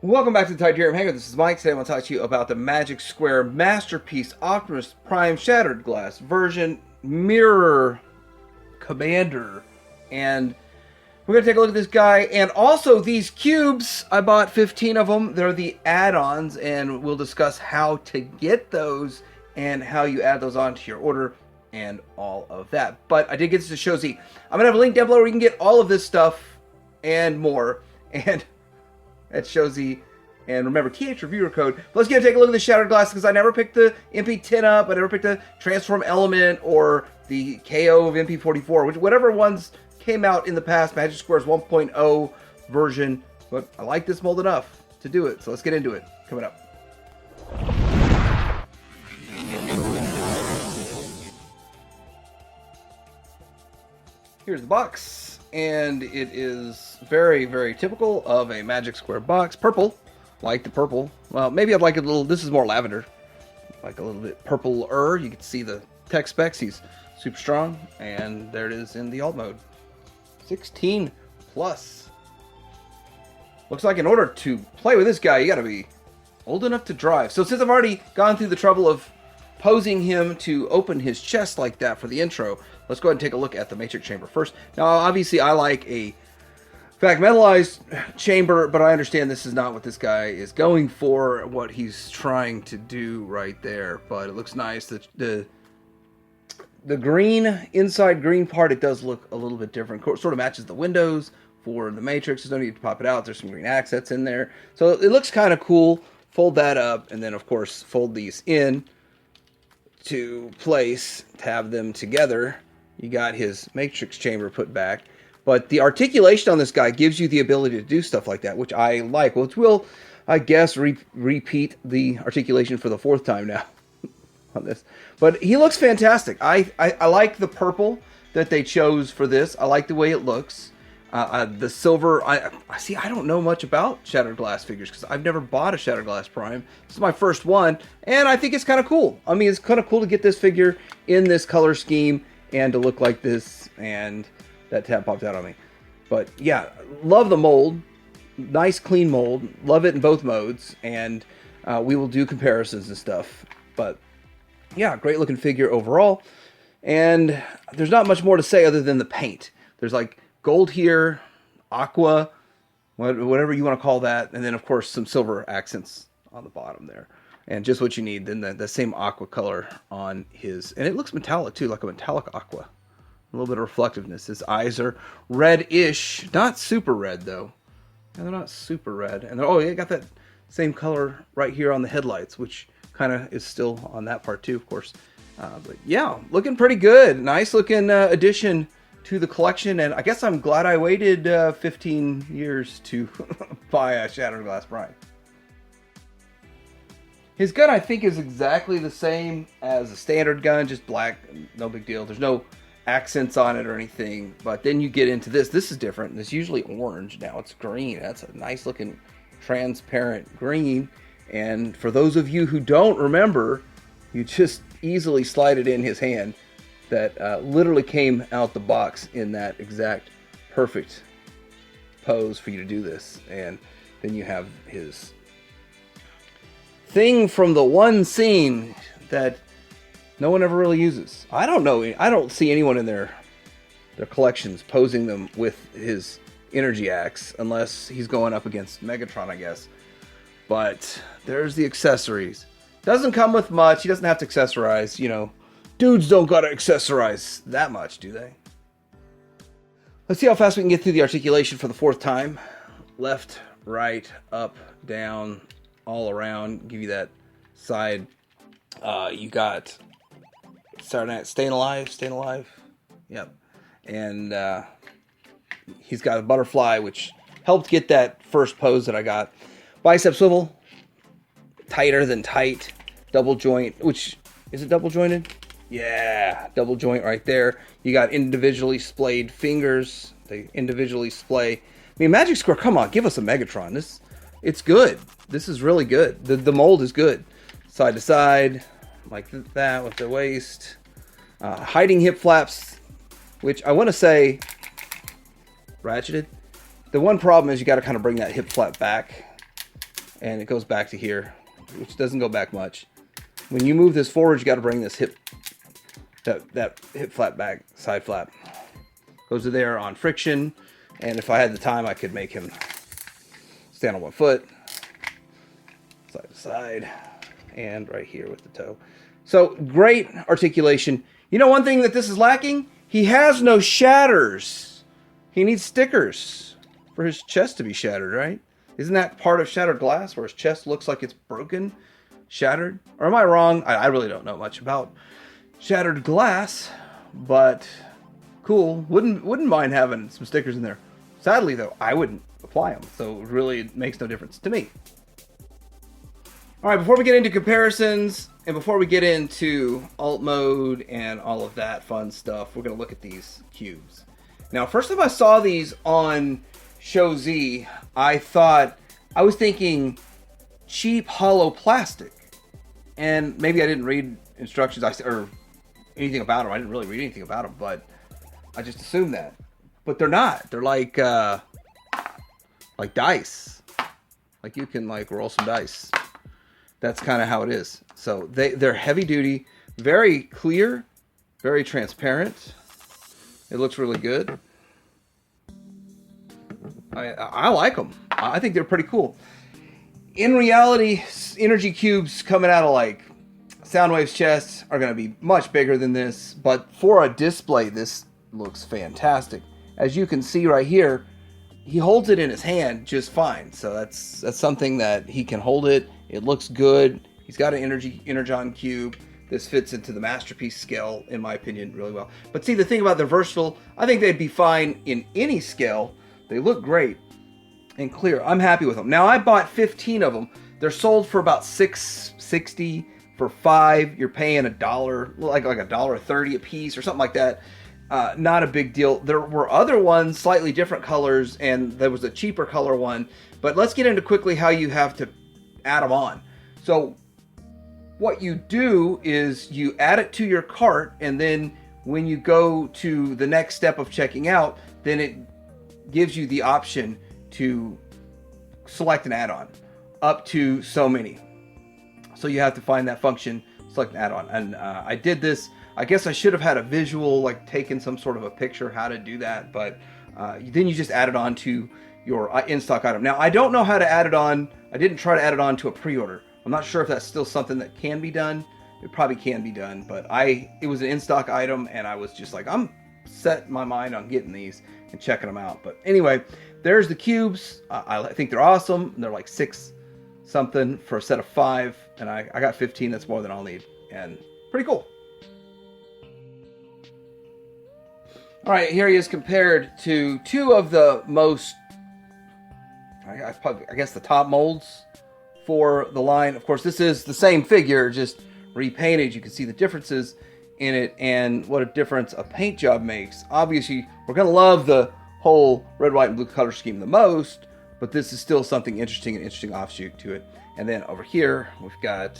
Welcome back to the Titanium Hangar. This is Mike. Today I want to talk to you about the Magic Square Masterpiece Optimus Prime Shattered Glass version Mirror Commander. And we're going to take a look at this guy and also these cubes. I bought 15 of them. They're the add-ons, and we'll discuss how to get those and how you add those onto your order and all of that. But I did get this to Shozy. I'm going to have a link down below where you can get all of this stuff and more. And at Shozy, and remember, TH reviewer code. But let's take a look at the Shattered Glass, because I never picked the MP10 up, I never picked the Transform Element or the KO of MP44, whatever ones came out in the past, Magic Square's 1.0 version. But I like this mold enough to do it, so let's get into it. Coming up. Here's the box, and it is very, very typical of a Magic Square box. Purple, like the purple. Well, maybe I'd like a little, this is more lavender, like a little bit purple-er. You can see the tech specs. He's super strong, and there it is in the alt mode. 16 plus. Looks like in order to play with this guy, you gotta be old enough to drive. So since I've already gone through the trouble of posing him to open his chest like that for the intro, let's go ahead and take a look at the Matrix Chamber first. Now, obviously, I like a fragmentalized chamber, but I understand this is not what this guy is going for, what he's trying to do right there. But it looks nice. The green, inside green part, it does look a little bit different. Sort of matches the windows for the Matrix. There's no need to pop it out. There's some green accents in there. So it looks kind of cool. Fold that up, and then, of course, fold these in to place to have them together. You got his Matrix Chamber put back. But the articulation on this guy gives you the ability to do stuff like that, which I like. Which will, I guess, repeat the articulation for the fourth time now on this. But he looks fantastic. I like the purple that they chose for this. I like the way it looks. The silver, I don't know much about Shattered Glass figures because I've never bought a Shattered Glass Prime. This is my first one, and I think it's kind of cool. I mean, it's kind of cool to get this figure in this color scheme and to look like this, and that tab popped out on me. But yeah, love the mold. Nice, clean mold. Love it in both modes, and we will do comparisons and stuff. But yeah, great looking figure overall. And there's not much more to say other than the paint. There's like gold here, aqua, whatever you want to call that, and then of course some silver accents on the bottom there. And just what you need, then the same aqua color on his, and it looks metallic too, like a metallic aqua. A little bit of reflectiveness. His eyes are red-ish, not super red though. Yeah, they're not super red. And oh, yeah, got that same color right here on the headlights, which kind of is still on that part too, of course. But yeah, looking pretty good. Nice looking addition to the collection, and I guess I'm glad I waited 15 years to buy a Shattered Glass Prime. His gun, I think, is exactly the same as a standard gun, just black, no big deal. There's no accents on it or anything, but then you get into this. This is different. It's usually orange. Now it's green. That's a nice looking transparent green, and for those of you who don't remember, you just easily slide it in his hand. That literally came out the box in that exact perfect pose for you to do this. And then you have his thing from the one scene that no one ever really uses. I don't know. I don't see anyone in their collections posing them with his energy axe unless he's going up against Megatron, I guess. But there's the accessories. Doesn't come with much. He doesn't have to accessorize, you know. Dudes don't gotta accessorize that much, do they? Let's see how fast we can get through the articulation for the fourth time. Left, right, up, down, all around. Give you that side. You got staying alive. Yep. And he's got a butterfly, which helped get that first pose that I got. Bicep swivel. Tighter than tight. Double joint, which, is it double jointed? Yeah, double joint right there. You got individually splayed fingers. They individually splay. I mean, Magic Square, come on, give us a Megatron. It's good. This is really good. The mold is good. Side to side, like that with the waist. Hiding hip flaps, which I want to say ratcheted. The one problem is you got to kind of bring that hip flap back and it goes back to here, which doesn't go back much. When you move this forward, you got to bring this hip, that hip flap back, side flap. Goes to there on friction, and if I had the time, I could make him stand on one foot, side to side, and right here with the toe. So great articulation. You know one thing that this is lacking? He has no shatters. He needs stickers for his chest to be shattered, right? Isn't that part of shattered glass where his chest looks like it's broken, shattered? Or am I wrong? I really don't know much about shattered glass, but cool. Wouldn't mind having some stickers in there. Sadly, though, I wouldn't apply them, so it really makes no difference to me. All right, before we get into comparisons and before we get into alt mode and all of that fun stuff, we're going to look at these cubes. Now, first time I saw these on Show Z, I was thinking cheap hollow plastic. And maybe I didn't read instructions or anything about them. I didn't really read anything about them, but I just assumed that. But they're not. They're like dice. Like you can like roll some dice. That's kind of how it is. So they're heavy duty, very clear, very transparent. It looks really good. I like them. I think they're pretty cool. In reality, energy cubes coming out of like Soundwave's chest are going to be much bigger than this, but for a display, this looks fantastic. As you can see right here, he holds it in his hand just fine. So that's something that he can hold it. It looks good. He's got an Energon cube. This fits into the Masterpiece scale, in my opinion, really well. But see, the thing about the versatile, I think they'd be fine in any scale. They look great and clear. I'm happy with them. Now, I bought 15 of them. They're sold for about $6.60 for 5. You're paying $1, like $1.30 a piece or something like that. Not a big deal. There were other ones, slightly different colors, and there was a cheaper color one. But let's get into quickly how you have to add them on. So what you do is you add it to your cart, and then when you go to the next step of checking out, then it gives you the option to select an add-on up to so many. So you have to find that function, select an add-on. And I did this. I guess I should have had a visual, like taken some sort of a picture how to do that, but then you just add it on to your in-stock item. Now, I don't know how to add it on. I didn't try to add it on to a pre-order. I'm not sure if that's still something that can be done. It probably can be done, but it was an in-stock item, and I was just like, I'm set my mind on getting these and checking them out. But anyway, there's the cubes. I think they're awesome. They're like $6 something for a set of 5, and I got 15. That's more than I'll need, and pretty cool. All right, here he is compared to two of the most, I guess, the top molds for the line. Of course, this is the same figure, just repainted. You can see the differences in it and what a difference a paint job makes. Obviously, we're going to love the whole red, white, and blue color scheme the most, but this is still something interesting, an interesting offshoot to it. And then over here, we've got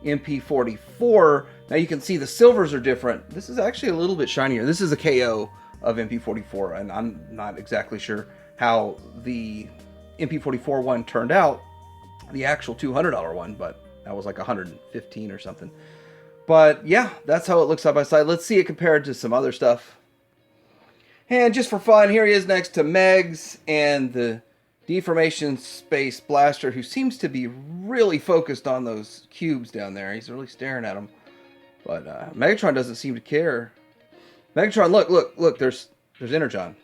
MP44. Now you can see the silvers are different. This is actually a little bit shinier. This is a KO of MP44, and I'm not exactly sure how the MP44 one turned out, the actual $200 one, but that was like $115 or something. But yeah, that's how it looks side by side. Let's see it compared to some other stuff. And just for fun, here he is next to Megs and the Deformation Space Blaster, who seems to be really focused on those cubes down there. He's really staring at them. But Megatron doesn't seem to care. Megatron, look, there's Energon.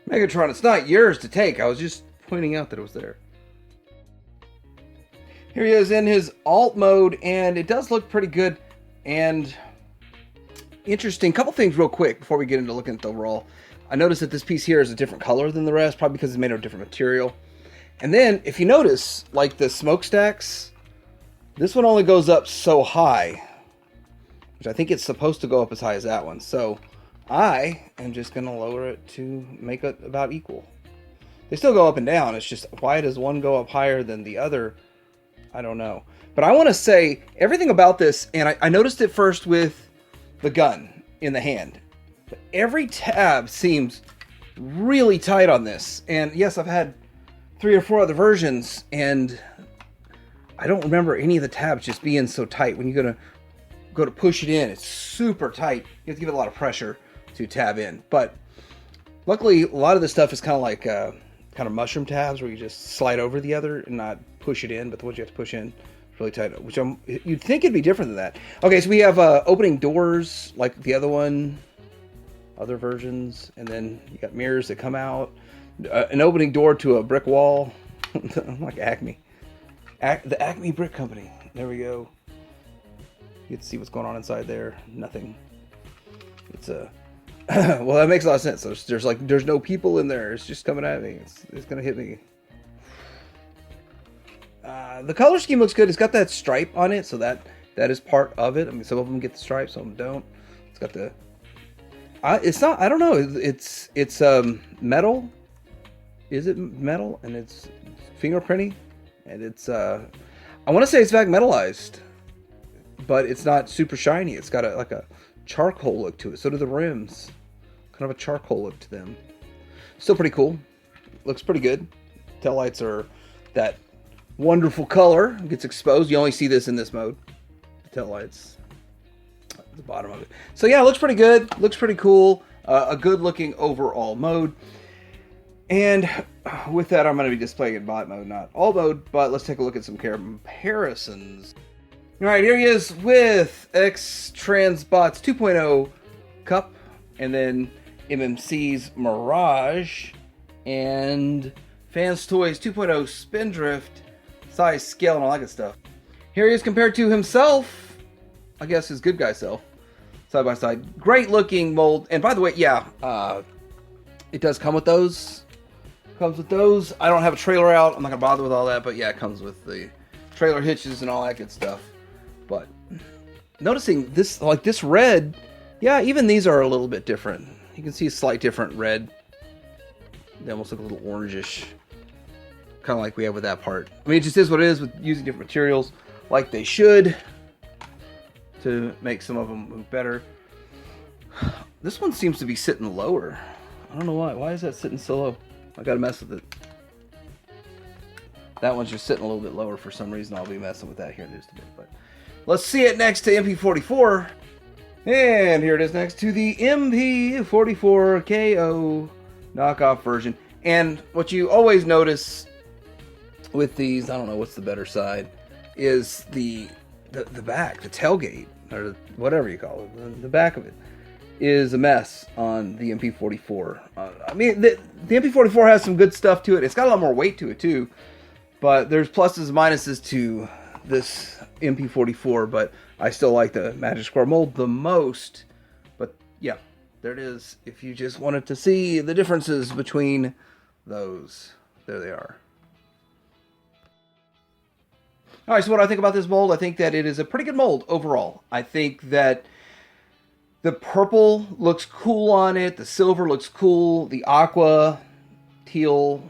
Megatron, it's not yours to take. I was just pointing out that it was there. Here he is in his alt mode, and it does look pretty good and interesting. Couple things real quick before we get into looking at the overall. I noticed that this piece here is a different color than the rest, probably because it's made of a different material. And then, if you notice, like the smokestacks, this one only goes up so high, which I think it's supposed to go up as high as that one. So I am just going to lower it to make it about equal. They still go up and down. It's just, why does one go up higher than the other? I don't know. But I want to say everything about this, and I noticed it first with the gun in the hand. But every tab seems really tight on this. And yes, I've had 3 or 4 other versions, and I don't remember any of the tabs just being so tight. When you're gonna go to push it in, it's super tight. You have to give it a lot of pressure to tab in. But luckily, a lot of this stuff is kind of like kind of mushroom tabs, where you just slide over the other and not push it in. But the ones you have to push in, it's really tight. Which you'd think it'd be different than that. Okay, so we have opening doors like the other one, other versions, and then you got mirrors that come out. An opening door to a brick wall, like Acme. The Acme Brick Company. There we go. You can see what's going on inside there. Nothing. It's a well, that makes a lot of sense. There's no people in there. It's just coming at me. It's gonna hit me. The color scheme looks good. It's got that stripe on it, so that is part of it. I mean, some of them get the stripe, some of them don't. It's got the. It's not. I don't know. It's metal. Is it metal? And it's fingerprinty, and it's. I want to say it's back metallized, but it's not super shiny. It's got like a charcoal look to it. So do the rims. Kind of a charcoal look to them. Still pretty cool. Looks pretty good. Taillights are that wonderful color. It gets exposed. You only see this in this mode. The taillights at the bottom of it. So yeah, it looks pretty good. Looks pretty cool. A good looking overall mode. And with that, I'm going to be displaying in bot mode, not all mode. But let's take a look at some comparisons. All right, here he is with X-Transbots 2.0 Cup, and then MMC's Mirage, and Fans Toys 2.0 Spindrift, size, scale, and all that good stuff. Here he is compared to himself, I guess his good guy self, side by side. Great looking mold, and by the way, yeah, it does come with those. Comes with those. I don't have a trailer out. I'm not gonna bother with all that, but yeah, it comes with the trailer hitches and all that good stuff. But noticing this, like this red, yeah, even these are a little bit different. You can see a slight different red. They almost look a little orangish, kind of like we have with that part. I mean, it just is what it is with using different materials, like they should, to make some of them move better. This one seems to be sitting lower. I don't know why. Why is that sitting so low? I gotta mess with it. That one's just sitting a little bit lower for some reason. I'll be messing with that here in just a bit. But let's see it next to MP44. And here it is next to the MP44KO knockoff version. And what you always notice with these, I don't know what's the better side, is the back, the tailgate, or whatever you call it, the back of it is a mess on the MP44. I mean, the MP44 has some good stuff to it. It's got a lot more weight to it too, but there's pluses and minuses to this MP44, but I still like the Magic Square mold the most. But yeah, there it is. If you just wanted to see the differences between those, there they are. All right, so what do I think about this mold? I think that it is a pretty good mold overall. I think that the purple looks cool on it. The silver looks cool. The aqua, teal,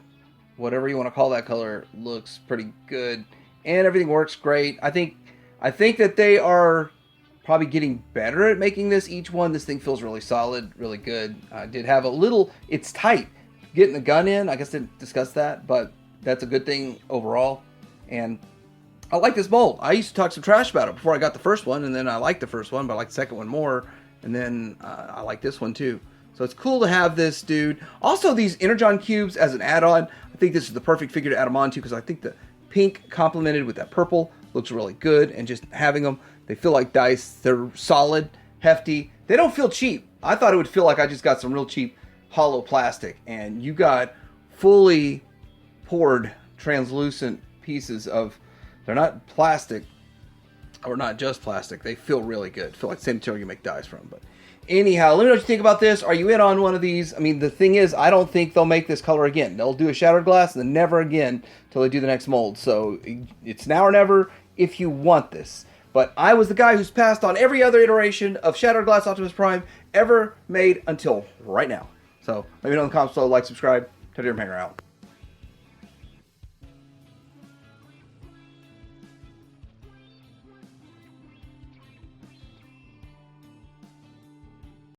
whatever you want to call that color, looks pretty good. And everything works great. I think that they are probably getting better at making this. Each one, this thing feels really solid, really good. I did have a little, it's tight. Getting the gun in, I guess didn't discuss that, but that's a good thing overall. And I like this mold. I used to talk some trash about it before I got the first one, and then I liked the first one, but I liked the second one more. And then I like this one too. So it's cool to have this dude. Also, these Energon cubes as an add-on. I think this is the perfect figure to add them on to, because I think the pink complemented with that purple looks really good. And just having them, they feel like dice. They're solid, hefty. They don't feel cheap. I thought it would feel like I just got some real cheap hollow plastic. And you got fully poured translucent pieces of, they're not plastic, or not just plastic. They feel really good. Feel like the same material you make dies from. But anyhow, let me know what you think about this. Are you in on one of these? I mean, the thing is, I don't think they'll make this color again. They'll do a shattered glass and then never again until they do the next mold. So it's now or never if you want this. But I was the guy who's passed on every other iteration of Shattered Glass Optimus Prime ever made until right now. So let me know in the comments below, like, subscribe. Tell your hanger out.